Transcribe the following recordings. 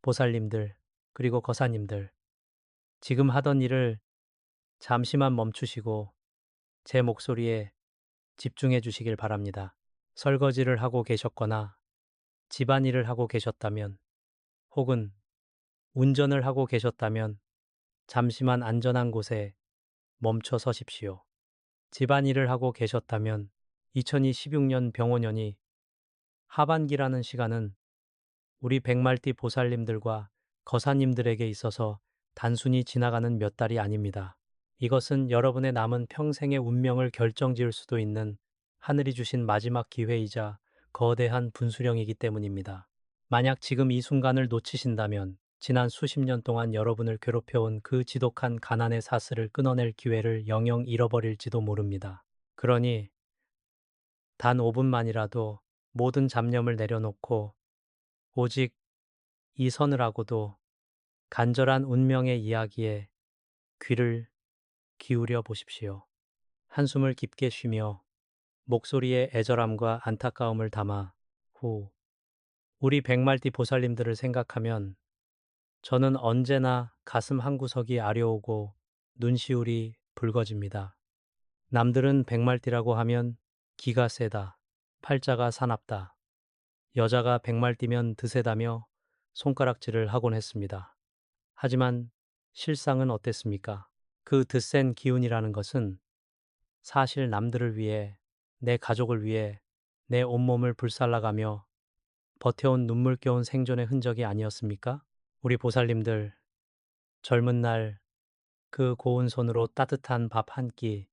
보살님들, 그리고 거사님들, 지금 하던 일을 잠시만 멈추시고 제 목소리에 집중해 주시길 바랍니다. 설거지를 하고 계셨거나 집안일을 하고 계셨다면, 혹은 운전을 하고 계셨다면 잠시만 안전한 곳에 멈춰 서십시오. 집안일을 하고 계셨다면 2026년 병오년이 하반기라는 시간은 우리 백말띠 보살님들과 거사님들에게 있어서 단순히 지나가는 몇 달이 아닙니다. 이것은 여러분의 남은 평생의 운명을 결정지을 수도 있는 하늘이 주신 마지막 기회이자 거대한 분수령이기 때문입니다. 만약 지금 이 순간을 놓치신다면 지난 수십 년 동안 여러분을 괴롭혀온 그 지독한 가난의 사슬을 끊어낼 기회를 영영 잃어버릴지도 모릅니다. 그러니 단 5분만이라도 모든 잡념을 내려놓고 오직 이 서늘하고도 간절한 운명의 이야기에 귀를 기울여 보십시오. 한숨을 깊게 쉬며 목소리에 애절함과 안타까움을 담아 후 우리 백말띠 보살님들을 생각하면 저는 언제나 가슴 한구석이 아려오고 눈시울이 붉어집니다. 남들은 백말띠라고 하면 기가 세다, 팔자가 사납다, 여자가 백말띠면 드세다며 손가락질을 하곤 했습니다. 하지만 실상은 어땠습니까? 그 드센 기운이라는 것은 사실 남들을 위해, 내 가족을 위해 내 온몸을 불살라가며 버텨온 눈물겨운 생존의 흔적이 아니었습니까? 우리 보살님들, 젊은 날 그 고운 손으로 따뜻한 밥 한 끼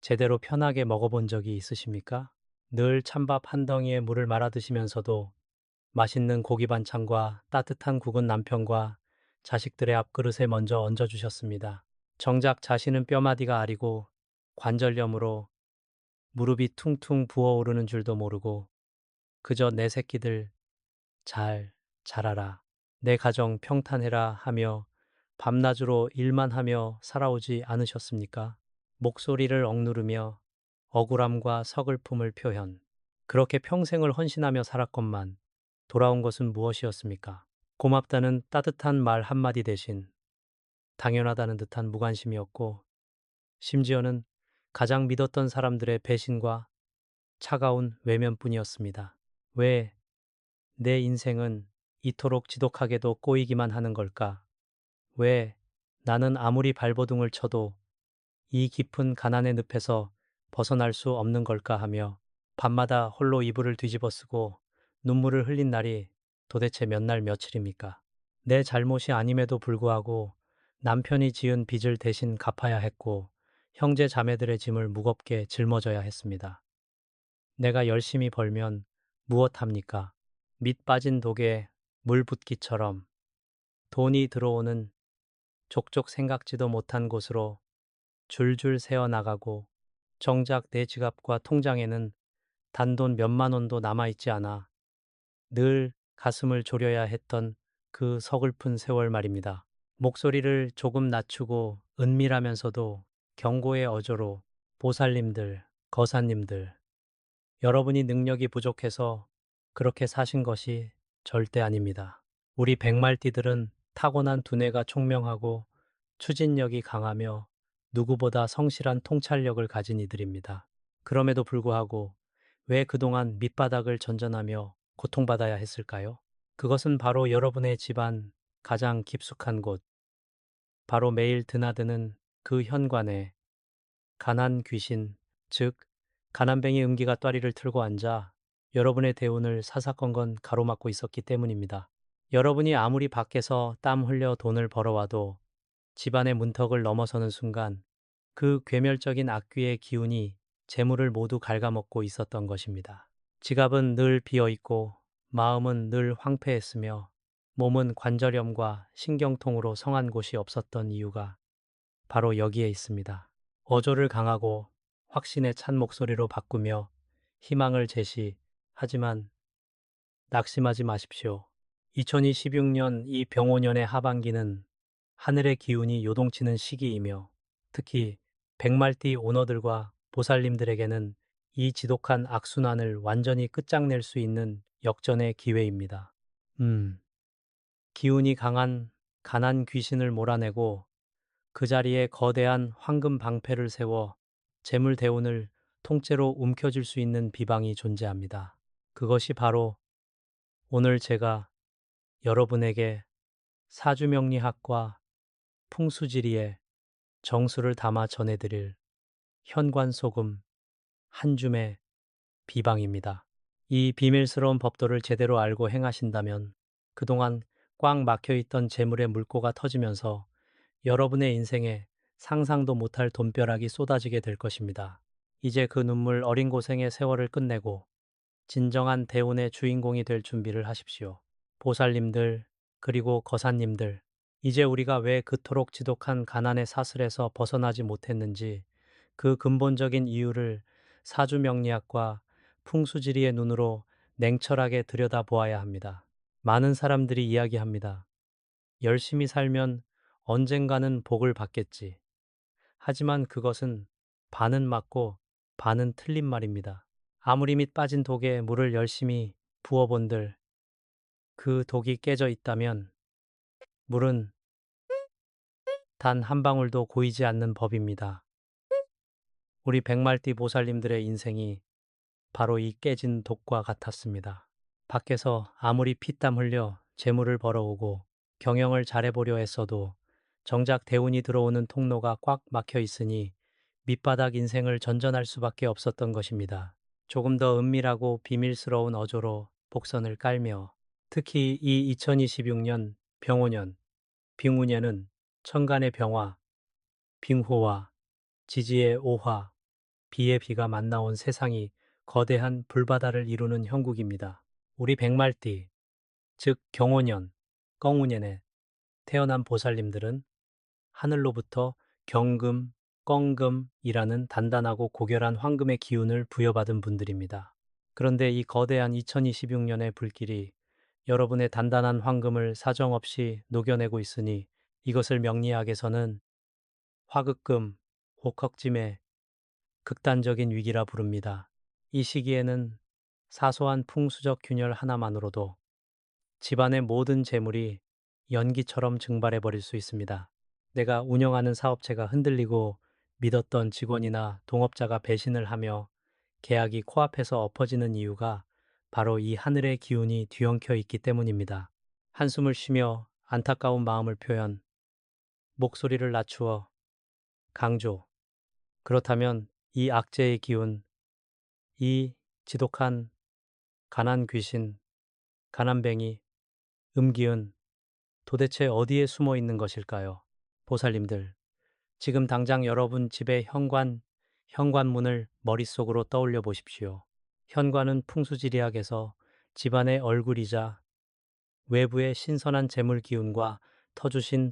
제대로 편하게 먹어본 적이 있으십니까? 늘 찬밥 한 덩이에 물을 말아 드시면서도 맛있는 고기 반찬과 따뜻한 국은 남편과 자식들의 앞그릇에 먼저 얹어주셨습니다. 정작 자신은 뼈마디가 아리고 관절염으로 무릎이 퉁퉁 부어오르는 줄도 모르고 그저 내 새끼들 잘 자라라, 내 가정 평탄해라 하며 밤낮으로 일만 하며 살아오지 않으셨습니까? 목소리를 억누르며 억울함과 서글픔을 표현. 그렇게 평생을 헌신하며 살았건만 돌아온 것은 무엇이었습니까? 고맙다는 따뜻한 말 한마디 대신 당연하다는 듯한 무관심이었고, 심지어는 가장 믿었던 사람들의 배신과 차가운 외면뿐이었습니다. 왜 내 인생은 이토록 지독하게도 꼬이기만 하는 걸까? 왜 나는 아무리 발버둥을 쳐도 이 깊은 가난의 늪에서 벗어날 수 없는 걸까 하며 밤마다 홀로 이불을 뒤집어 쓰고 눈물을 흘린 날이 도대체 몇 날 며칠입니까? 내 잘못이 아님에도 불구하고 남편이 지은 빚을 대신 갚아야 했고 형제 자매들의 짐을 무겁게 짊어져야 했습니다. 내가 열심히 벌면 무엇합니까? 밑 빠진 독에 물 붓기처럼 돈이 들어오는 족족 생각지도 못한 곳으로 줄줄 새어 나가고 정작 내 지갑과 통장에는 단돈 몇만 원도 남아있지 않아 늘 가슴을 졸여야 했던 그 서글픈 세월 말입니다. 목소리를 조금 낮추고 은밀하면서도 경고의 어조로 보살님들, 거사님들, 여러분이 능력이 부족해서 그렇게 사신 것이 절대 아닙니다. 우리 백말띠들은 타고난 두뇌가 총명하고 추진력이 강하며 누구보다 성실한 통찰력을 가진 이들입니다. 그럼에도 불구하고 왜 그동안 밑바닥을 전전하며 고통받아야 했을까요? 그것은 바로 여러분의 집안 가장 깊숙한 곳, 바로 매일 드나드는 그 현관에 가난 귀신, 즉 가난뱅이 음기가 또리를 틀고 앉아 여러분의 대운을 사사건건 가로막고 있었기 때문입니다. 여러분이 아무리 밖에서 땀 흘려 돈을 벌어와도 집안의 문턱을 넘어서는 순간 그 괴멸적인 악귀의 기운이 재물을 모두 갉아먹고 있었던 것입니다. 지갑은 늘 비어있고 마음은 늘 황폐했으며 몸은 관절염과 신경통으로 성한 곳이 없었던 이유가 바로 여기에 있습니다. 어조를 강하고 확신에 찬 목소리로 바꾸며 희망을 제시하지만 낙심하지 마십시오. 2026년 이 병오년의 하반기는 하늘의 기운이 요동치는 시기이며 특히 백말띠 오너들과 보살님들에게는 이 지독한 악순환을 완전히 끝장낼 수 있는 역전의 기회입니다. 기운이 강한 가난 귀신을 몰아내고 그 자리에 거대한 황금 방패를 세워 재물 대운을 통째로 움켜쥘 수 있는 비방이 존재합니다. 그것이 바로 오늘 제가 여러분에게 사주명리학과 풍수지리의 정수를 담아 전해드릴 현관소금 한 줌의 비방입니다. 이 비밀스러운 법도를 제대로 알고 행하신다면 그동안 꽉 막혀있던 재물의 물꼬가 터지면서 여러분의 인생에 상상도 못할 돈벼락이 쏟아지게 될 것입니다. 이제 그 눈물 어린 고생의 세월을 끝내고 진정한 대운의 주인공이 될 준비를 하십시오. 보살님들, 그리고 거사님들, 이제 우리가 왜 그토록 지독한 가난의 사슬에서 벗어나지 못했는지 그 근본적인 이유를 사주명리학과 풍수지리의 눈으로 냉철하게 들여다보아야 합니다. 많은 사람들이 이야기합니다. 열심히 살면 언젠가는 복을 받겠지. 하지만 그것은 반은 맞고 반은 틀린 말입니다. 아무리 밑 빠진 독에 물을 열심히 부어본들 그 독이 깨져 있다면 물은 단 한 방울도 고이지 않는 법입니다. 우리 백말띠 보살님들의 인생이 바로 이 깨진 독과 같았습니다. 밖에서 아무리 피땀 흘려 재물을 벌어오고 경영을 잘해보려 했어도 정작 대운이 들어오는 통로가 꽉 막혀 있으니 밑바닥 인생을 전전할 수밖에 없었던 것입니다. 조금 더 은밀하고 비밀스러운 어조로 복선을 깔며 특히 이 2026년 병오년, 빙우년은 천간의 병화, 빙호와 지지의 오화, 비의 비가 만나온 세상이 거대한 불바다를 이루는 형국입니다. 우리 백말띠, 즉 경오년, 껑우년에 태어난 보살님들은 하늘로부터 경금, 껑금이라는 단단하고 고결한 황금의 기운을 부여받은 분들입니다. 그런데 이 거대한 2026년의 불길이 여러분의 단단한 황금을 사정없이 녹여내고 있으니 이것을 명리학에서는 화극금, 혹헉짐의 극단적인 위기라 부릅니다. 이 시기에는 사소한 풍수적 균열 하나만으로도 집안의 모든 재물이 연기처럼 증발해 버릴 수 있습니다. 내가 운영하는 사업체가 흔들리고 믿었던 직원이나 동업자가 배신을 하며 계약이 코앞에서 엎어지는 이유가 바로 이 하늘의 기운이 뒤엉켜 있기 때문입니다. 한숨을 쉬며 안타까운 마음을 표현, 목소리를 낮추어 강조. 그렇다면 이 악재의 기운, 이 지독한 가난 귀신, 가난뱅이, 음기운, 도대체 어디에 숨어 있는 것일까요? 보살님들, 지금 당장 여러분 집의 현관문을 머릿속으로 떠올려 보십시오. 현관은 풍수지리학에서 집안의 얼굴이자 외부의 신선한 재물 기운과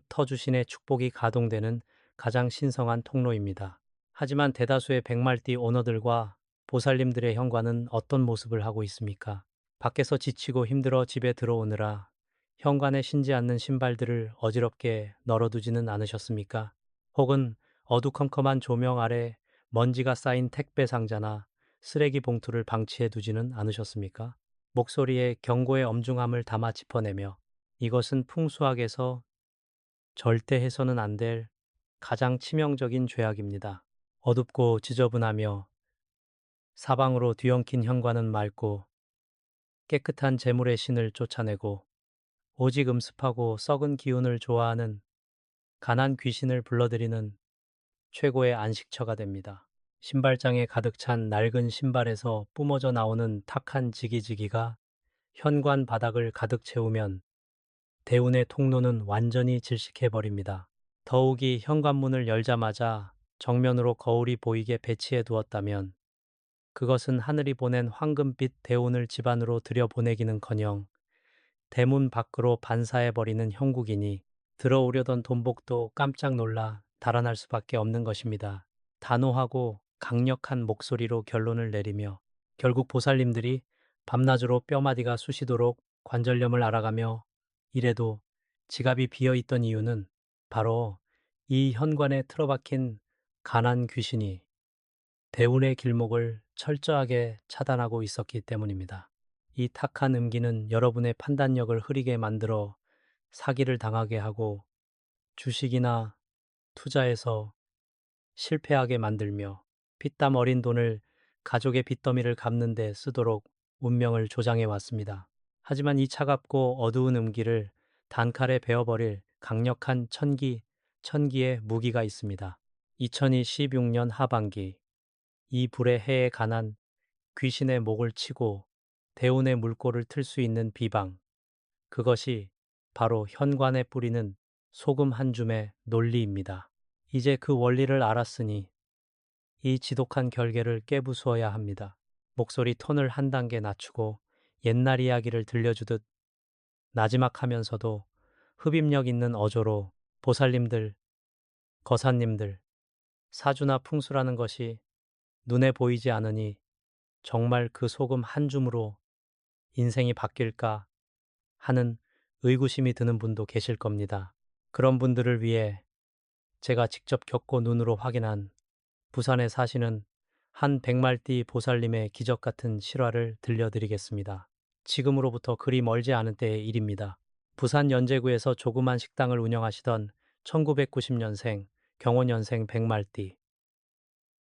터주신의 축복이 가동되는 가장 신성한 통로입니다. 하지만 대다수의 백말띠 오너들과 보살님들의 현관은 어떤 모습을 하고 있습니까? 밖에서 지치고 힘들어 집에 들어오느라 현관에 신지 않는 신발들을 어지럽게 널어두지는 않으셨습니까? 혹은 어두컴컴한 조명 아래 먼지가 쌓인 택배 상자나 쓰레기 봉투를 방치해 두지는 않으셨습니까? 목소리에 경고의 엄중함을 담아 짚어내며 이것은 풍수학에서 절대 해서는 안 될 가장 치명적인 죄악입니다. 어둡고 지저분하며 사방으로 뒤엉킨 현관은 맑고 깨끗한 재물의 신을 쫓아내고 오직 음습하고 썩은 기운을 좋아하는 가난 귀신을 불러들이는 최고의 안식처가 됩니다. 신발장에 가득 찬 낡은 신발에서 뿜어져 나오는 탁한 지기지기가 현관 바닥을 가득 채우면 대운의 통로는 완전히 질식해버립니다. 더욱이 현관문을 열자마자 정면으로 거울이 보이게 배치해 두었다면 그것은 하늘이 보낸 황금빛 대운을 집안으로 들여보내기는커녕 대문 밖으로 반사해버리는 형국이니 들어오려던 돈복도 깜짝 놀라 달아날 수밖에 없는 것입니다. 단호하고 강력한 목소리로 결론을 내리며 결국 보살님들이 밤낮으로 뼈마디가 쑤시도록 관절염을 앓아가며 이래도 지갑이 비어있던 이유는 바로 이 현관에 틀어박힌 가난 귀신이 대운의 길목을 철저하게 차단하고 있었기 때문입니다. 이 탁한 음기는 여러분의 판단력을 흐리게 만들어 사기를 당하게 하고 주식이나 투자에서 실패하게 만들며 피땀 어린 돈을 가족의 빚더미를 갚는 데 쓰도록 운명을 조장해 왔습니다. 하지만 이 차갑고 어두운 음기를 단칼에 베어버릴 강력한 천기의 무기가 있습니다. 2026년 하반기 이 불의 해에 관한 귀신의 목을 치고 대운의 물꼬를 틀 수 있는 비방. 그것이 바로 현관에 뿌리는 소금 한 줌의 논리입니다. 이제 그 원리를 알았으니 이 지독한 결계를 깨부수어야 합니다. 목소리 톤을 한 단계 낮추고 옛날 이야기를 들려주듯 나지막하면서도 흡입력 있는 어조로 보살님들, 거사님들, 사주나 풍수라는 것이 눈에 보이지 않으니 정말 그 소금 한 줌으로 인생이 바뀔까 하는 의구심이 드는 분도 계실 겁니다. 그런 분들을 위해 제가 직접 겪고 눈으로 확인한 부산에 사시는 한 백말띠 보살님의 기적 같은 실화를 들려드리겠습니다. 지금으로부터 그리 멀지 않은 때의 일입니다. 부산 연제구에서 조그만 식당을 운영하시던 1990년생 경호년생 백말띠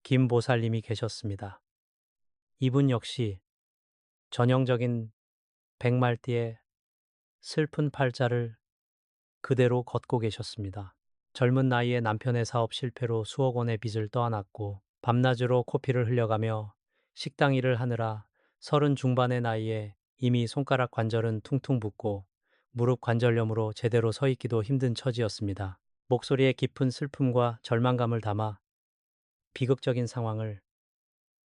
김 보살님이 계셨습니다. 이분 역시 전형적인 백말띠의 슬픈 팔자를 그대로 걷고 계셨습니다. 젊은 나이에 남편의 사업 실패로 수억 원의 빚을 떠안았고 밤낮으로 코피를 흘려가며 식당 일을 하느라 30 중반의 나이에 이미 손가락 관절은 퉁퉁 붓고 무릎 관절염으로 제대로 서 있기도 힘든 처지였습니다. 목소리에 깊은 슬픔과 절망감을 담아 비극적인 상황을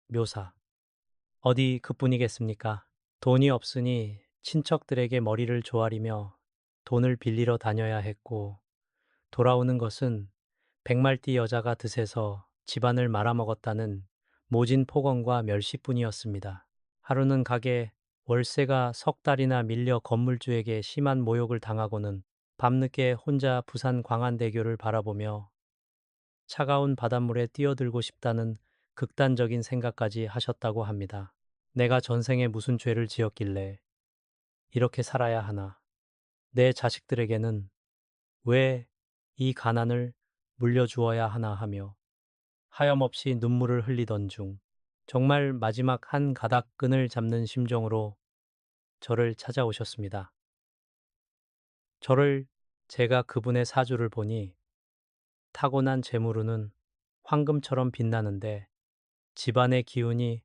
묘사. 어디 그뿐이겠습니까? 돈이 없으니 친척들에게 머리를 조아리며 돈을 빌리러 다녀야 했고 돌아오는 것은 백말띠 여자가 드세서 집안을 말아먹었다는 모진 폭언과 멸시뿐이었습니다. 하루는 가게 월세가 석 달이나 밀려 건물주에게 심한 모욕을 당하고는 밤늦게 혼자 부산 광안대교를 바라보며 차가운 바닷물에 뛰어들고 싶다는 극단적인 생각까지 하셨다고 합니다. 내가 전생에 무슨 죄를 지었길래 이렇게 살아야 하나? 내 자식들에게는 왜 이 가난을 물려주어야 하나 하며 하염없이 눈물을 흘리던 중 정말 마지막 한 가닥 끈을 잡는 심정으로 저를 찾아오셨습니다. 저를 제가 그분의 사주를 보니 타고난 재물운은 황금처럼 빛나는데 집안의 기운이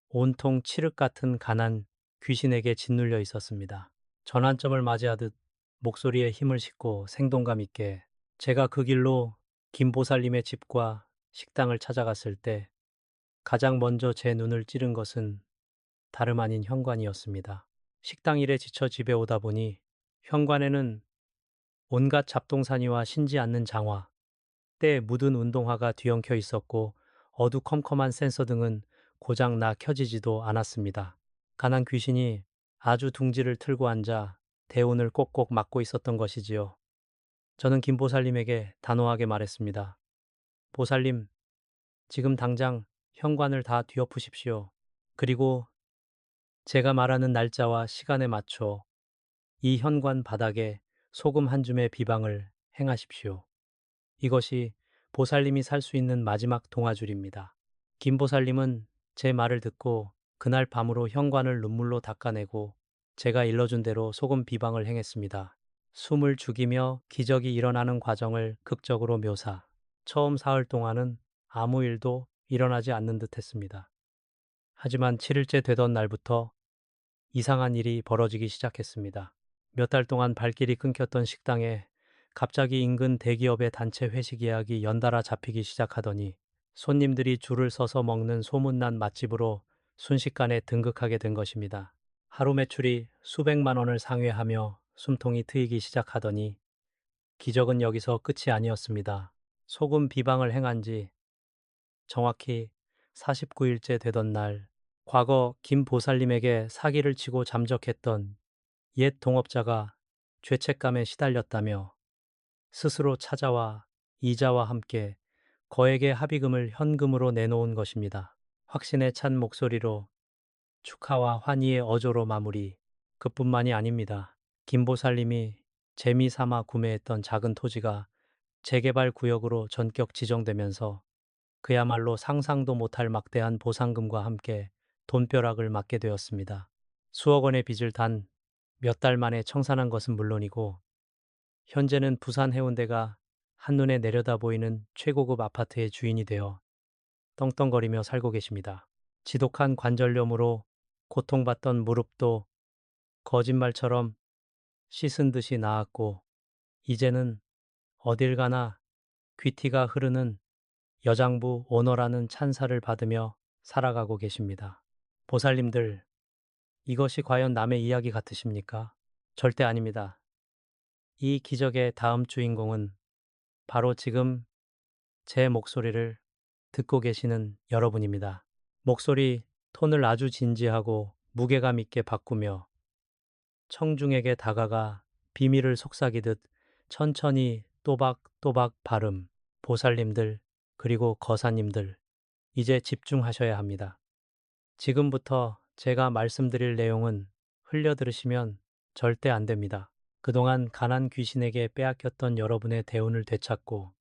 온통 칠흑 같은 가난 귀신에게 짓눌려 있었습니다. 전환점을 맞이하듯 목소리에 힘을 싣고 생동감 있게 제가 그 길로 김보살님의 집과 식당을 찾아갔을 때 가장 먼저 제 눈을 찌른 것은 다름 아닌 현관이었습니다. 식당 일에 지쳐 집에 오다 보니 현관에는 온갖 잡동사니와 신지 않는 장화, 때 묻은 운동화가 뒤엉켜 있었고 어두컴컴한 센서 등은 고장 나 켜지지도 않았습니다. 가난 귀신이 아주 둥지를 틀고 앉아 대운을 꼭꼭 막고 있었던 것이지요. 저는 김보살님에게 단호하게 말했습니다. 보살님, 지금 당장 현관을 다 뒤엎으십시오. 그리고 제가 말하는 날짜와 시간에 맞춰 이 현관 바닥에 소금 한 줌의 비방을 행하십시오. 이것이 보살님이 살 수 있는 마지막 동아줄입니다. 김보살님은 제 말을 듣고 그날 밤으로 현관을 눈물로 닦아내고 제가 일러준 대로 소금 비방을 행했습니다. 숨을 죽이며 기적이 일어나는 과정을 극적으로 묘사. 처음 사흘 동안은 아무 일도 일어나지 않는 듯 했습니다. 하지만 7일째 되던 날부터 이상한 일이 벌어지기 시작했습니다. 몇 달 동안 발길이 끊겼던 식당에 갑자기 인근 대기업의 단체 회식 예약이 연달아 잡히기 시작하더니 손님들이 줄을 서서 먹는 소문난 맛집으로 순식간에 등극하게 된 것입니다. 하루 매출이 수백만 원을 상회하며 숨통이 트이기 시작하더니 기적은 여기서 끝이 아니었습니다. 소금 비방을 행한 지 정확히 49일째 되던 날, 과거 김 보살님에게 사기를 치고 잠적했던 옛 동업자가 죄책감에 시달렸다며 스스로 찾아와 이자와 함께 거액의 합의금을 현금으로 내놓은 것입니다. 확신에 찬 목소리로 축하와 환희의 어조로 마무리. 그뿐만이 아닙니다. 김 보살님이 재미삼아 구매했던 작은 토지가 재개발 구역으로 전격 지정되면서 그야말로 상상도 못할 막대한 보상금과 함께 돈벼락을 맞게 되었습니다. 수억 원의 빚을 단 몇 달 만에 청산한 것은 물론이고 현재는 부산 해운대가 한눈에 내려다 보이는 최고급 아파트의 주인이 되어 떵떵거리며 살고 계십니다. 지독한 관절염으로 고통받던 무릎도 거짓말처럼 씻은 듯이 나았고 이제는 어딜 가나 귀티가 흐르는 여장부 오너라는 찬사를 받으며 살아가고 계십니다. 보살님들, 이것이 과연 남의 이야기 같으십니까? 절대 아닙니다. 이 기적의 다음 주인공은 바로 지금 제 목소리를 듣고 계시는 여러분입니다. 목소리 톤을 아주 진지하고 무게감 있게 바꾸며 청중에게 다가가 비밀을 속삭이듯 천천히 또박또박 발음, 보살님들, 그리고 거사님들, 이제 집중하셔야 합니다. 지금부터 제가 말씀드릴 내용은 흘려 들으시면 절대 안 됩니다. 그동안 가난 귀신에게 빼앗겼던 여러분의 대운을 되찾고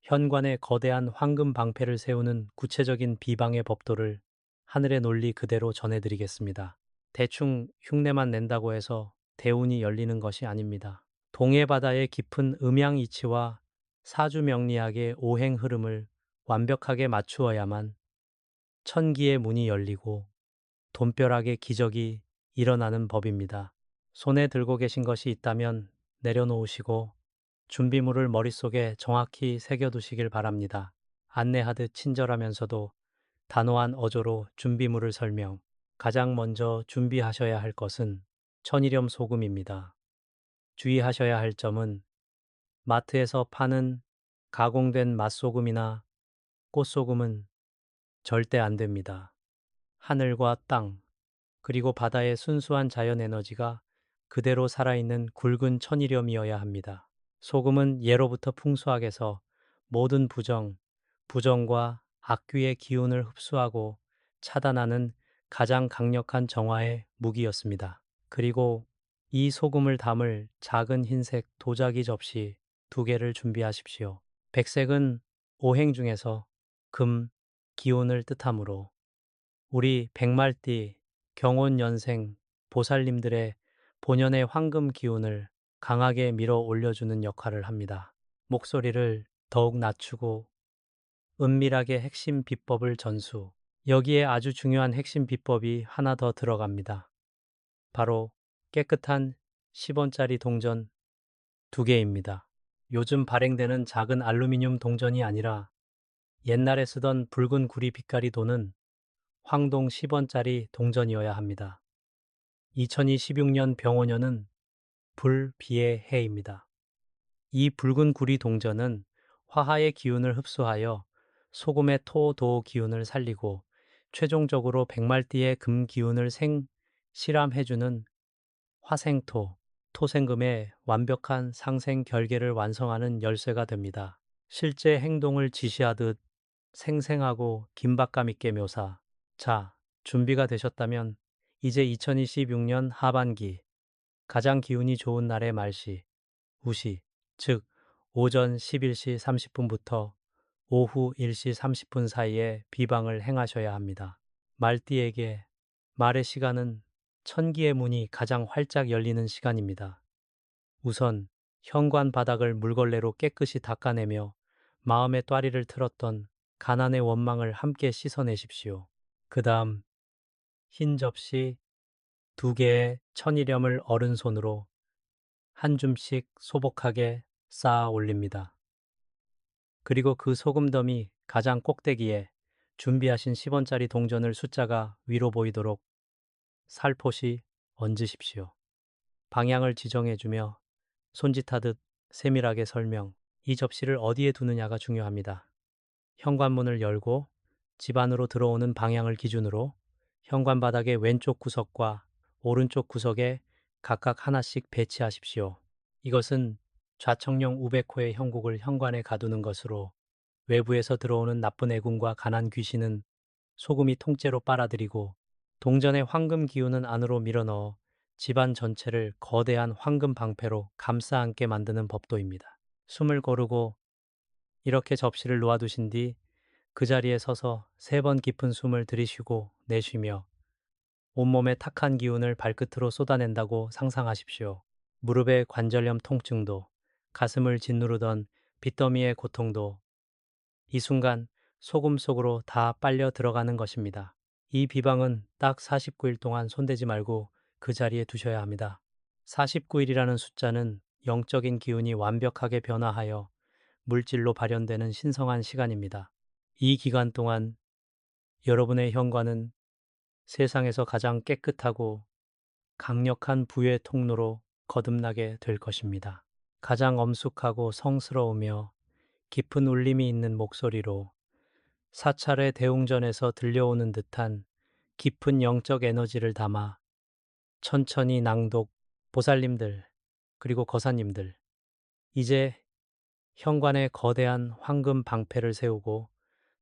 현관에 거대한 황금 방패를 세우는 구체적인 비방의 법도를 하늘의 논리 그대로 전해드리겠습니다. 대충 흉내만 낸다고 해서 대운이 열리는 것이 아닙니다. 동해 바다의 깊은 음양 이치와 사주 명리학의 오행 흐름을 완벽하게 맞추어야만 천기의 문이 열리고 돈벼락의 기적이 일어나는 법입니다. 손에 들고 계신 것이 있다면 내려놓으시고 준비물을 머릿속에 정확히 새겨두시길 바랍니다. 안내하듯 친절하면서도 단호한 어조로 준비물을 설명. 가장 먼저 준비하셔야 할 것은 천일염 소금입니다. 주의하셔야 할 점은 마트에서 파는 가공된 맛소금이나 꽃소금은 절대 안 됩니다. 하늘과 땅, 그리고 바다의 순수한 자연 에너지가 그대로 살아있는 굵은 천일염이어야 합니다. 소금은 예로부터 풍수학에서 모든 부정과 악귀의 기운을 흡수하고 차단하는 가장 강력한 정화의 무기였습니다. 그리고 이 소금을 담을 작은 흰색 도자기 접시 2개를 준비하십시오. 백색은 오행 중에서 금, 기운을 뜻하므로 우리 백말띠, 경혼연생, 보살님들의 본연의 황금 기운을 강하게 밀어 올려주는 역할을 합니다. 목소리를 더욱 낮추고 은밀하게 핵심 비법을 전수. 여기에 아주 중요한 핵심 비법이 하나 더 들어갑니다. 바로 깨끗한 10원짜리 동전 2개입니다. 요즘 발행되는 작은 알루미늄 동전이 아니라 옛날에 쓰던 붉은 구리 빛깔이 도는 황동 10원짜리 동전이어야 합니다. 2026년 병원년은 불비의 해입니다. 이 붉은 구리 동전은 화하의 기운을 흡수하여 소금의 토, 도 기운을 살리고 최종적으로 백말띠의 금 기운을 실함해주는 화생토, 토생금의 완벽한 상생 결계를 완성하는 열쇠가 됩니다. 실제 행동을 지시하듯 생생하고 긴박감 있게 묘사. 자, 준비가 되셨다면 이제 2026년 하반기 가장 기운이 좋은 날의 말시, 우시, 즉 오전 11시 30분부터 오후 1시 30분 사이에 비방을 행하셔야 합니다. 말띠에게 말의 시간은 천기의 문이 가장 활짝 열리는 시간입니다. 우선 현관 바닥을 물걸레로 깨끗이 닦아내며 마음의 또리를 틀었던 가난의 원망을 함께 씻어내십시오. 그 다음 흰 접시 2개의 천일염을 어른손으로 한 줌씩 소복하게 쌓아 올립니다. 그리고 그 소금더미 가장 꼭대기에 준비하신 10원짜리 동전을 숫자가 위로 보이도록 살포시 얹으십시오. 방향을 지정해주며 손짓하듯 세밀하게 설명. 이 접시를 어디에 두느냐가 중요합니다. 현관문을 열고 집 안으로 들어오는 방향을 기준으로 현관 바닥의 왼쪽 구석과 오른쪽 구석에 각각 하나씩 배치하십시오. 이것은 좌청룡 우백호의 형국을 현관에 가두는 것으로 외부에서 들어오는 나쁜 애군과 가난 귀신은 소금이 통째로 빨아들이고 동전의 황금 기운은 안으로 밀어넣어 집안 전체를 거대한 황금 방패로 감싸 안게 만드는 법도입니다. 숨을 고르고 이렇게 접시를 놓아두신 뒤 그 자리에 서서 3번 깊은 숨을 들이쉬고 내쉬며 온몸의 탁한 기운을 발끝으로 쏟아낸다고 상상하십시오. 무릎의 관절염 통증도, 가슴을 짓누르던 빚더미의 고통도 이 순간 소금 속으로 다 빨려 들어가는 것입니다. 이 비방은 딱 49일 동안 손대지 말고 그 자리에 두셔야 합니다. 49일이라는 숫자는 영적인 기운이 완벽하게 변화하여 물질로 발현되는 신성한 시간입니다. 이 기간 동안 여러분의 현관은 세상에서 가장 깨끗하고 강력한 부의 통로로 거듭나게 될 것입니다. 가장 엄숙하고 성스러우며 깊은 울림이 있는 목소리로 사찰의 대웅전에서 들려오는 듯한 깊은 영적 에너지를 담아 천천히 낭독, 보살님들, 그리고 거사님들, 이제 현관에 거대한 황금 방패를 세우고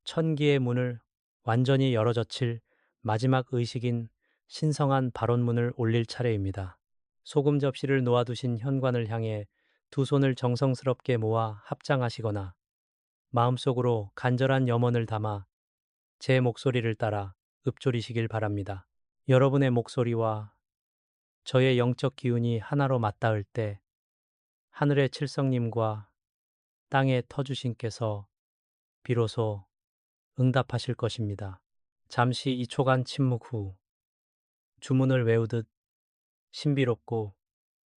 천기의 문을 완전히 열어젖힐 마지막 의식인 신성한 발언문을 올릴 차례입니다. 소금 접시를 놓아두신 현관을 향해 두 손을 정성스럽게 모아 합장하시거나 마음속으로 간절한 염원을 담아 제 목소리를 따라 읊조리시길 바랍니다. 여러분의 목소리와 저의 영적 기운이 하나로 맞닿을 때 하늘의 칠성님과 땅의 터주신께서 비로소 응답하실 것입니다. 잠시 2초간 침묵 후 주문을 외우듯 신비롭고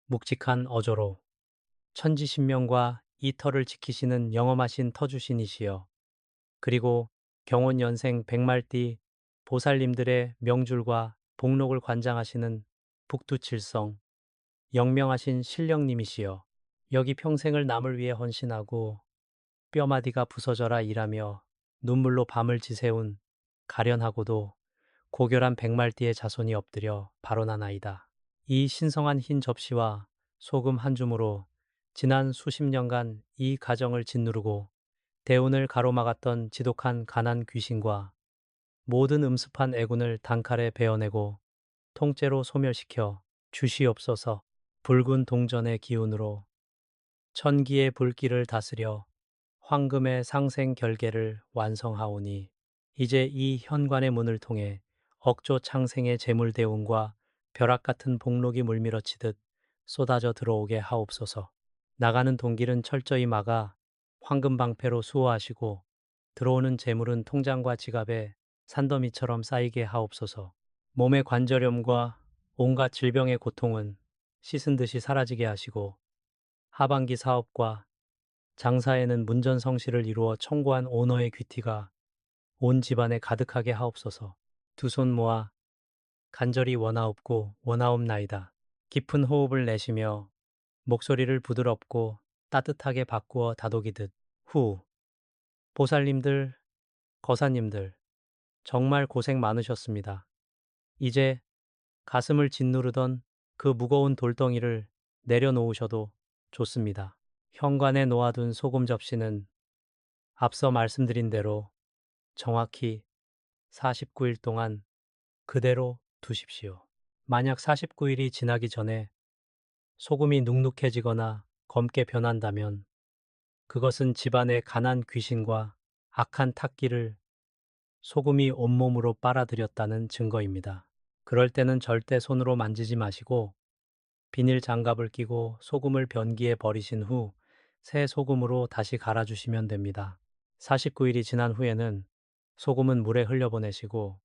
묵직한 어조로 천지신명과 이 터를 지키시는 영험하신 터주신이시여, 그리고 경온연생 백말띠 보살님들의 명줄과 복록을 관장하시는 북두칠성 영명하신 신령님이시여, 여기 평생을 남을 위해 헌신하고 뼈마디가 부서져라 일하며 눈물로 밤을 지새운 가련하고도 고결한 백말띠의 자손이 엎드려 발언하나이다. 이 신성한 흰 접시와 소금 한 줌으로 지난 수십 년간 이 가정을 짓누르고 대운을 가로막았던 지독한 가난 귀신과 모든 음습한 애군을 단칼에 베어내고 통째로 소멸시켜 주시옵소서. 붉은 동전의 기운으로 천기의 불길을 다스려 황금의 상생 결계를 완성하오니 이제 이 현관의 문을 통해 억조 창생의 재물대운과 벼락 같은 복록이 물밀어치듯 쏟아져 들어오게 하옵소서. 나가는 동길은 철저히 막아 황금 방패로 수호하시고 들어오는 재물은 통장과 지갑에 산더미처럼 쌓이게 하옵소서. 몸의 관절염과 온갖 질병의 고통은 씻은 듯이 사라지게 하시고 하반기 사업과 장사에는 문전성시를 이루어 청고한 오너의 귀티가 온 집안에 가득하게 하옵소서. 두 손 모아 간절히 원하옵고 원하옵나이다. 깊은 호흡을 내쉬며 목소리를 부드럽고 따뜻하게 바꾸어 다독이듯 후. 보살님들, 거사님들, 정말 고생 많으셨습니다. 이제 가슴을 짓누르던 그 무거운 돌덩이를 내려놓으셔도 좋습니다. 현관에 놓아둔 소금 접시는 앞서 말씀드린 대로 정확히 49일 동안 그대로 두십시오. 만약 49일이 지나기 전에 소금이 눅눅해지거나 검게 변한다면 그것은 집안의 가난 귀신과 악한 탁기를 소금이 온몸으로 빨아들였다는 증거입니다. 그럴 때는 절대 손으로 만지지 마시고 비닐 장갑을 끼고 소금을 변기에 버리신 후 새 소금으로 다시 갈아주시면 됩니다. 49일이 지난 후에는 소금은 물에 흘려보내시고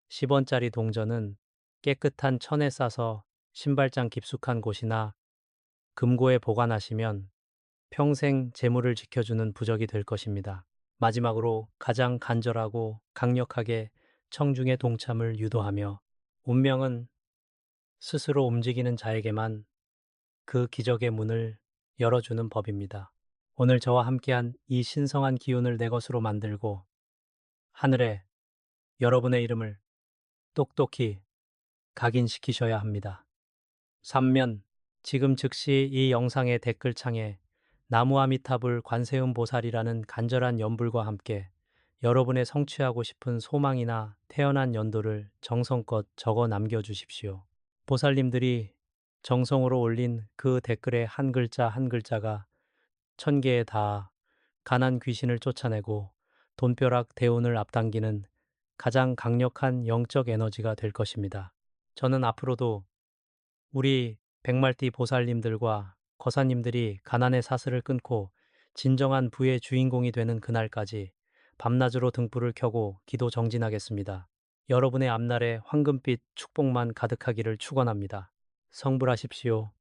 10원짜리 동전은 깨끗한 천에 싸서 신발장 깊숙한 곳이나 금고에 보관하시면 평생 재물을 지켜주는 부적이 될 것입니다. 마지막으로 가장 간절하고 강력하게 청중의 동참을 유도하며 운명은 스스로 움직이는 자에게만 그 기적의 문을 열어주는 법입니다. 오늘 저와 함께한 이 신성한 기운을 내 것으로 만들고 하늘에 여러분의 이름을 똑똑히 각인시키셔야 합니다. 3면 지금 즉시 이 영상의 댓글창에 나무아미타불 관세음 보살이라는 간절한 연불과 함께 여러분의 성취하고 싶은 소망이나 태어난 연도를 정성껏 적어 남겨주십시오. 보살님들이 정성으로 올린 그 댓글의 한 글자 한 글자가 1000개에 닿아 가난 귀신을 쫓아내고 돈벼락 대운을 앞당기는 가장 강력한 영적 에너지가 될 것입니다. 저는 앞으로도 우리 백말띠 보살님들과 거사님들이 가난의 사슬을 끊고 진정한 부의 주인공이 되는 그날까지 밤낮으로 등불을 켜고 기도 정진하겠습니다. 여러분의 앞날에 황금빛 축복만 가득하기를 축원합니다. 성불하십시오.